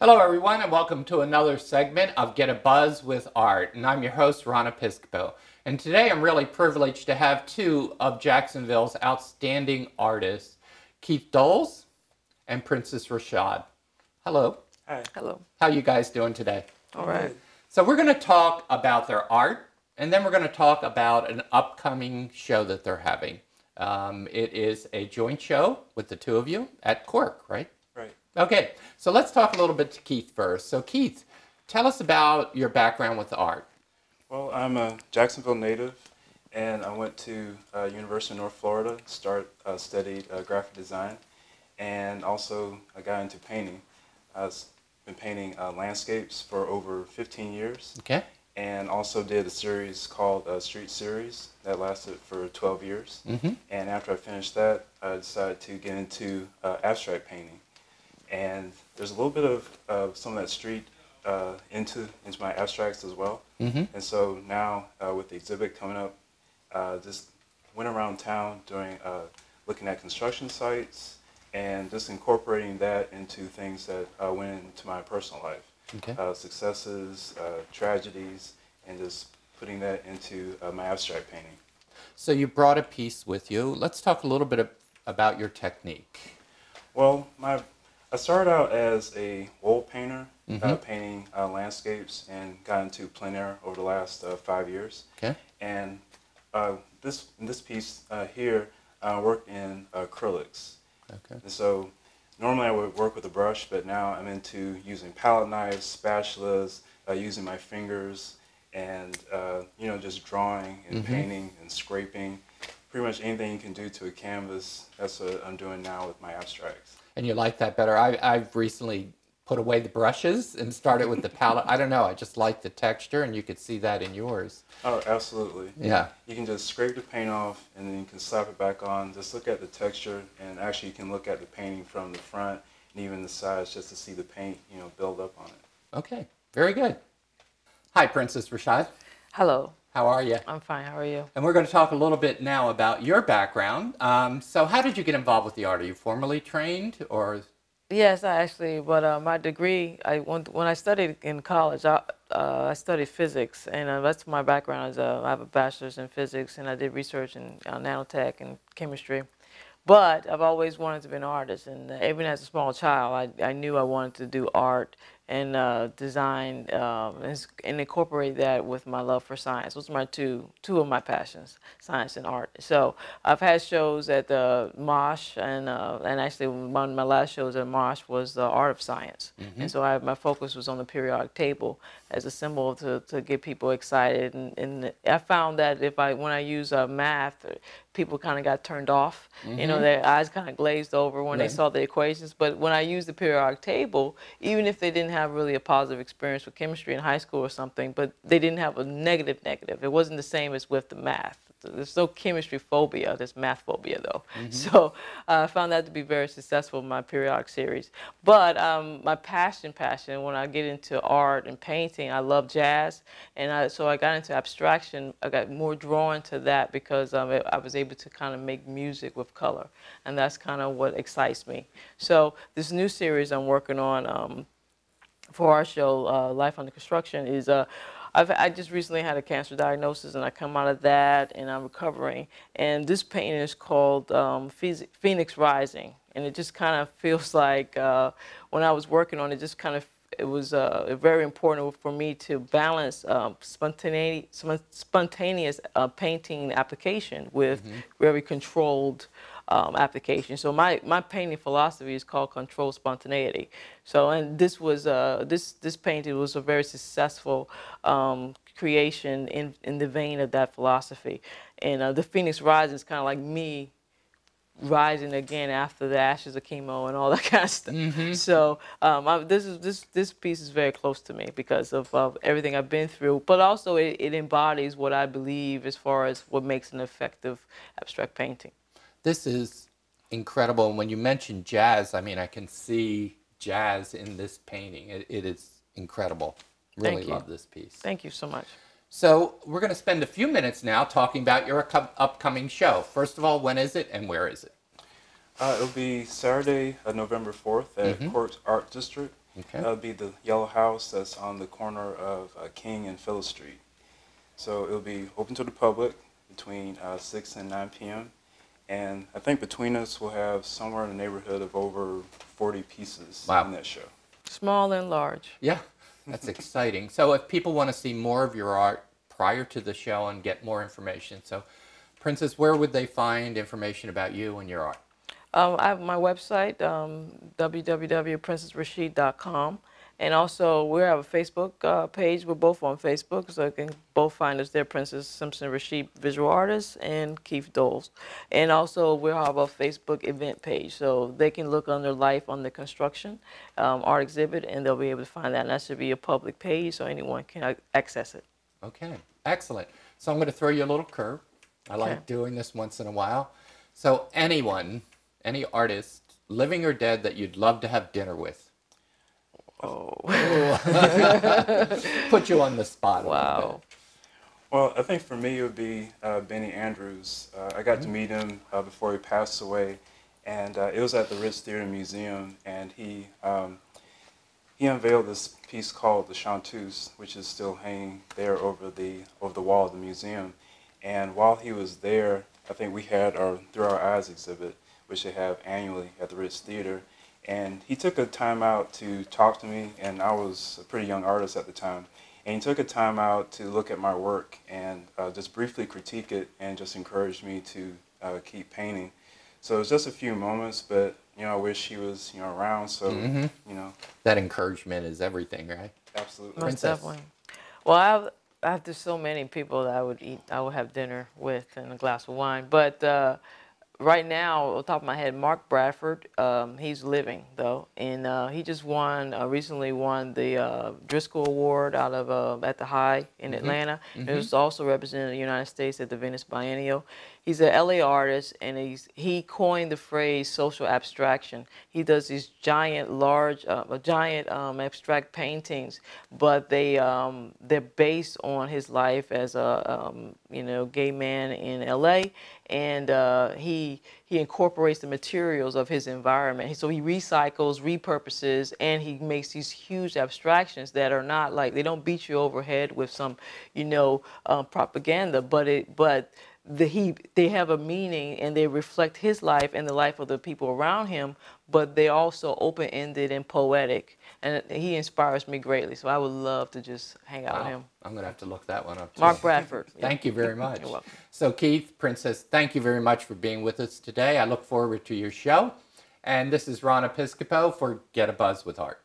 Hello, everyone, and welcome to another segment of Get a Buzz with Art. And I'm your host, Ron Episcopo. And today I'm really privileged to have two of Jacksonville's outstanding artists, Keith Doles and Princess Rashid. Hello. Hi. Hello. How you guys doing today? All right. So we're going to talk about their art, and then we're going to talk about an upcoming show that they're having. It is a joint show with the two of you at Cork, right? Right. Okay, so let's talk a little bit to Keith first. So Keith, tell us about your background with art. Well, I'm a Jacksonville native, and I went to University of North Florida, studied graphic design, and also I got into painting. I've been painting landscapes for over 15 years. Okay. And also did a series called Street Series that lasted for 12 years. Mm-hmm. And after I finished that, I decided to get into abstract painting. And there's a little bit of some of that street into my abstracts as well. Mm-hmm. And so now with the exhibit coming up, just went around town doing looking at construction sites and just incorporating that into things that went into my personal life. Okay. Successes, tragedies, and just putting that into my abstract painting. So you brought a piece with you. Let's talk a little bit about your technique. Well, I started out as a wall painter, Mm-hmm. painting landscapes, and got into plein air over the last 5 years. Okay. And this piece here, I worked in acrylics. Okay. And so normally I would work with a brush, but now I'm into using palette knives, spatulas, using my fingers, and just drawing and Mm-hmm. painting and scraping. Pretty much anything you can do to a canvas, that's what I'm doing now with my abstracts. And you like that better? I've recently put away the brushes and started with the palette. I don't know, I just like the texture, and you could see that in yours. Oh, absolutely. Yeah. You can just scrape the paint off, and then you can slap it back on. Just look at the texture, and actually you can look at the painting from the front and even the sides just to see the paint, build up on it. Okay, very good. Hi, Princess Rashid. Hello. How are you? I'm fine. How are you? And we're going to talk a little bit now about your background. So how did you get involved with the art? Are you formally trained, or? Yes, I actually, but my degree, when I studied in college, I studied physics, and that's my background. I have a bachelor's in physics, and I did research in nanotech and chemistry. But I've always wanted to be an artist, and even as a small child, I knew I wanted to do art and design and incorporate that with my love for science. Those are my two of my passions, science and art. So I've had shows at the Mosh, and actually one of my last shows at Mosh was the art of science. Mm-hmm. And so my focus was on the periodic table as a symbol to get people excited. And I found that when I use math, people kind of got turned off. Mm-hmm. Their eyes kind of glazed over when Right. they saw the equations. But when I used the periodic table, even if they didn't have really a positive experience with chemistry in high school or something, but they didn't have a negative. It wasn't the same as with the math. There's no chemistry phobia, there's math phobia though. Mm-hmm. So I found that to be very successful in my periodic series. But my passion, when I get into art and painting, I love jazz. And so I got into abstraction. I got more drawn to that because I was able to kind of make music with color. And that's kind of what excites me. So this new series I'm working on for our show, Life Under Construction, is I just recently had a cancer diagnosis, and I come out of that, and I'm recovering. And this painting is called Phoenix Rising, and it just kind of feels like when I was working on it, it was very important for me to balance spontaneous painting application with mm-hmm. very controlled application. So my painting philosophy is called controlled spontaneity. So, and this was this painting was a very successful creation in the vein of that philosophy. And the Phoenix Rising is kind of like me rising again after the ashes of chemo and all that kind of stuff. Mm-hmm. So this piece is very close to me because of everything I've been through, but also it embodies what I believe as far as what makes an effective abstract painting. This is incredible. And when you mention jazz, I mean, I can see jazz in this painting. It is incredible. Really love this piece. Thank you so much. So we're going to spend a few minutes now talking about your upcoming show. First of all, when is it and where is it? It'll be Saturday, November 4th at mm-hmm. Cork Art District. Okay. That'll be the yellow house that's on the corner of King and Phillips Street. So it'll be open to the public between 6 and 9 p.m. And I think between us, we'll have somewhere in the neighborhood of over 40 pieces Wow. in that show. Small and large. Yeah, that's exciting. So if people want to see more of your art prior to the show and get more information, so Princess, where would they find information about you and your art? I have my website, www.princessrashid.com. And also, we have a Facebook page. We're both on Facebook, so you can both find us there, Princess Simpson Rashid, visual artist, and Keith Doles. And also, we have a Facebook event page, so they can look under Life on the Construction art exhibit, and they'll be able to find that. And that should be a public page, so anyone can access it. Okay, excellent. So I'm going to throw you a little curve. I like doing this once in a while. So anyone, any artist, living or dead, that you'd love to have dinner with? Oh. Put you on the spot. Wow. Well, I think for me it would be Benny Andrews. I got to meet him before he passed away, and it was at the Ritz Theater Museum, and he unveiled this piece called the Chanteuse, which is still hanging there over the wall of the museum. And while he was there, I think we had our Through Our Eyes exhibit, which they have annually at the Ritz Theater. And he took a time out to talk to me, and I was a pretty young artist at the time. And he took a time out to look at my work and just briefly critique it and just encouraged me to keep painting. So it was just a few moments, but I wish he was around. So that encouragement is everything, right? Absolutely. Most definitely. Well, I have just so many people that I would have dinner with and a glass of wine. But right now, off the top of my head, Mark Bradford, he's living though, and he just recently won the Driscoll Award out of at the High in Atlanta. He was also representing the United States at the Venice Biennial. He's an LA artist, and he coined the phrase social abstraction. He does these giant abstract paintings, but they're based on his life as a gay man in LA, and he incorporates the materials of his environment. So he recycles, repurposes, and he makes these huge abstractions that are not like, they don't beat you over head with some propaganda, but they have a meaning, and they reflect his life and the life of the people around him, but they're also open-ended and poetic, and he inspires me greatly. So I would love to just hang out with him. I'm going to have to look that one up too. Mark Bradford. Thank you very much. You're welcome. So Keith, Princess, thank you very much for being with us today. I look forward to your show. And this is Ron Episcopo for Get a Buzz with Art.